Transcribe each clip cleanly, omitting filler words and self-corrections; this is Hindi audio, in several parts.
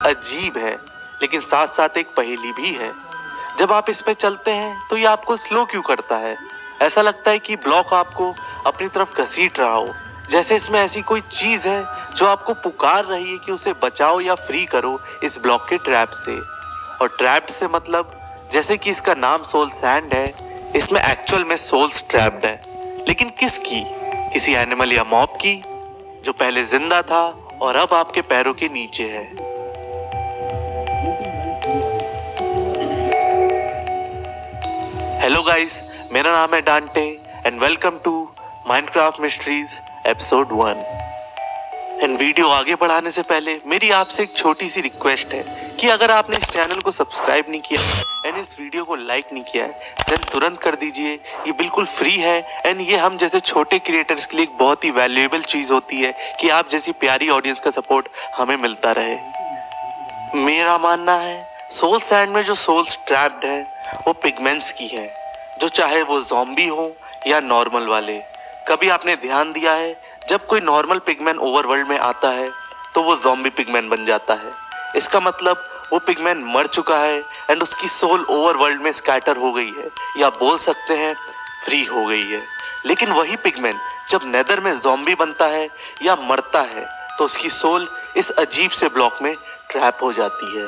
अजीब है, लेकिन साथ साथ एक पहेली भी है। जब आप इस पे चलते हैं तो ये आपको स्लो क्यों करता है? ऐसा लगता है कि ब्लॉक आपको अपनी तरफ घसीट रहा हो, जैसे इसमें ऐसी कोई चीज है जो आपको पुकार रही है कि उसे बचाओ या फ्री करो इस ब्लॉक के ट्रैप से। और ट्रैप्ड से मतलब जैसे कि इसका नाम सोल सैंड है, इसमें एक्चुअल में सोल्स ट्रैप्ड है, लेकिन किसकी? किसी एनिमल या मॉब की जो पहले जिंदा था और अब आपके पैरों के नीचे है। हेलो गाइस, मेरा नाम है Dante and welcome to Minecraft mysteries episode 1। And video आगे बढ़ाने से पहले मेरी आपसे एक छोटी सी रिक्वेस्ट है कि अगर आपने इस चैनल को सब्सक्राइब नहीं किया एंड इस वीडियो को लाइक नहीं किया है देन तुरंत कर दीजिए। ये बिल्कुल फ्री है एंड ये हम जैसे छोटे क्रिएटर्स के लिए एक बहुत ही वैल्यूएबल चीज़ होती है कि आप जैसी प्यारी ऑडियंस का सपोर्ट हमें मिलता रहे। मेरा मानना है सोल सैंड में जो सोल्स ट्रैप्ड है वो पिगमेंट्स की है, जो चाहे वो ज़ॉम्बी हो या नॉर्मल वाले। कभी आपने ध्यान दिया है जब कोई नॉर्मल पिगमेंट ओवरवर्ल्ड में आता है तो वो ज़ॉम्बी पिगमेंट बन जाता है। इसका मतलब वो पिगमेंट मर चुका है एंड उसकी सोल ओवरवर्ल्ड में स्कैटर हो गई है, या बोल सकते हैं फ्री हो गई है। लेकिन वही पिगमेंट जब नेदर में ज़ॉम्बी बनता है या मरता है तो उसकी सोल इस अजीब से ब्लॉक में ट्रैप हो जाती है।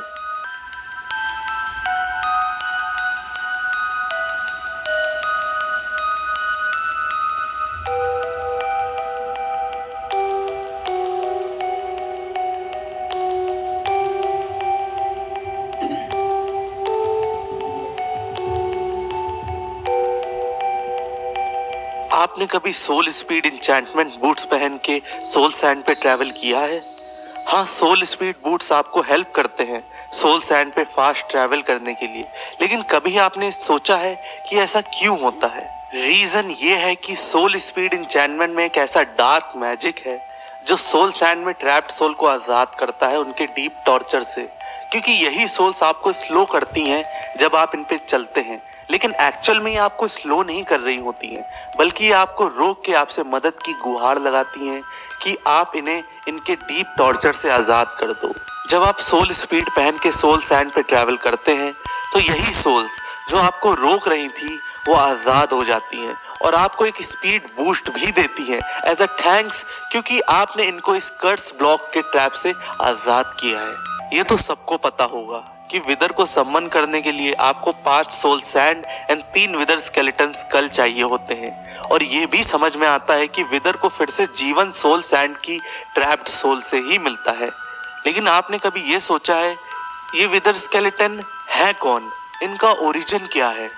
आपने कभी सोल स्पीड इंचैंटमेंट बूट्स पहन के सोल सैंड पे ट्रैवल किया है? हाँ, सोल स्पीड बूट्स आपको हेल्प करते हैं सोल सैंड पे फास्ट ट्रैवल करने के लिए, लेकिन कभी आपने सोचा है कि ऐसा क्यों होता है? रीजन ये है कि सोल स्पीड इंचैंटमेंट में एक ऐसा डार्क मैजिक है जो सोल सैंड में ट्रैप्ड सोल को आज़ाद करता है उनके डीप टॉर्चर से, क्योंकि यही सोल्स आपको स्लो करती हैं जब आप इन पे चलते हैं। लेकिन एक्चुअल में ये आपको स्लो नहीं कर रही होती हैं, बल्कि ये आपको रोक के आपसे मदद की गुहार लगाती हैं कि आप इन्हें इनके डीप टॉर्चर से आज़ाद कर दो। जब आप सोल स्पीड पहन के सोल सैंड पे ट्रैवल करते हैं तो यही सोल्स जो आपको रोक रही थी वो आज़ाद हो जाती हैं और आपको एक स्पीड बूस्ट भी देती हैं एज अ थैंक्स, क्योंकि आपने इनको इस कर्स ब्लॉक के ट्रैप से आज़ाद किया है। ये तो सबको पता होगा कि विदर को सम्मन करने के लिए आपको 5 soul sand and 3 wither skeleton skull चाहिए होते हैं, और ये भी समझ में आता है कि विदर को फिर से जीवन सोल सैंड की ट्रैप्ड सोल से ही मिलता है। लेकिन आपने कभी ये सोचा है ये विदर स्केलेटन है कौन? इनका ओरिजिन क्या है?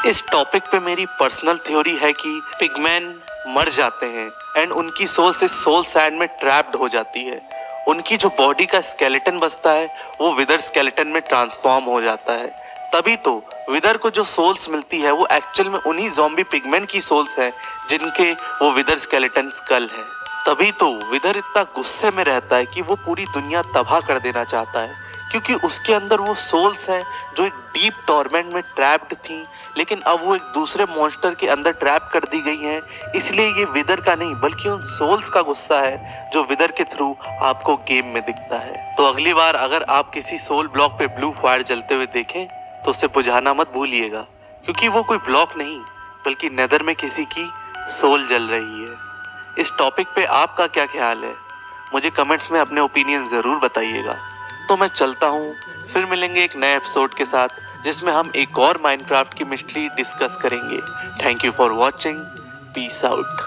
इस टॉपिक पे मेरी पर्सनल थ्योरी है कि पिगमैन मर जाते हैं एंड उनकी सोल से सोल सैंड में ट्रैप्ड हो जाती है। उनकी जो बॉडी का स्केलेटन बचता है वो विदर स्केलेटन में ट्रांसफॉर्म हो जाता है। तभी तो विदर को जो सोल्स मिलती है वो एक्चुअल में उन्हीं ज़ॉम्बी पिगमेंट की सोल्स हैं जिनके वो विदर स्केलेटन स्कल है। तभी तो विदर इतना गुस्से में रहता है कि वो पूरी दुनिया तबाह कर देना चाहता है, क्योंकि उसके अंदर वो सोल्स हैं जो एक डीप टॉर्मेंट में ट्रैप्ड थी, लेकिन अब वो एक दूसरे मॉन्स्टर के अंदर ट्रैप कर दी गई हैं। इसलिए ये विदर का नहीं बल्कि उन सोल्स का गुस्सा है जो विदर के थ्रू आपको गेम में दिखता है। तो अगली बार अगर आप किसी सोल ब्लॉक पे ब्लू फायर जलते हुए देखें तो उसे बुझाना मत भूलिएगा, क्योंकि वो कोई ब्लॉक नहीं बल्कि नेदर में किसी की सोल जल रही है। इस टॉपिक पे आपका क्या ख्याल है? मुझे कमेंट्स में अपने ओपिनियन ज़रूर बताइएगा। तो मैं चलता हूँ, फिर मिलेंगे एक नए एपिसोड के साथ जिसमें हम एक और माइनक्राफ्ट की मिस्ट्री डिस्कस करेंगे। Thank you for watching, peace out.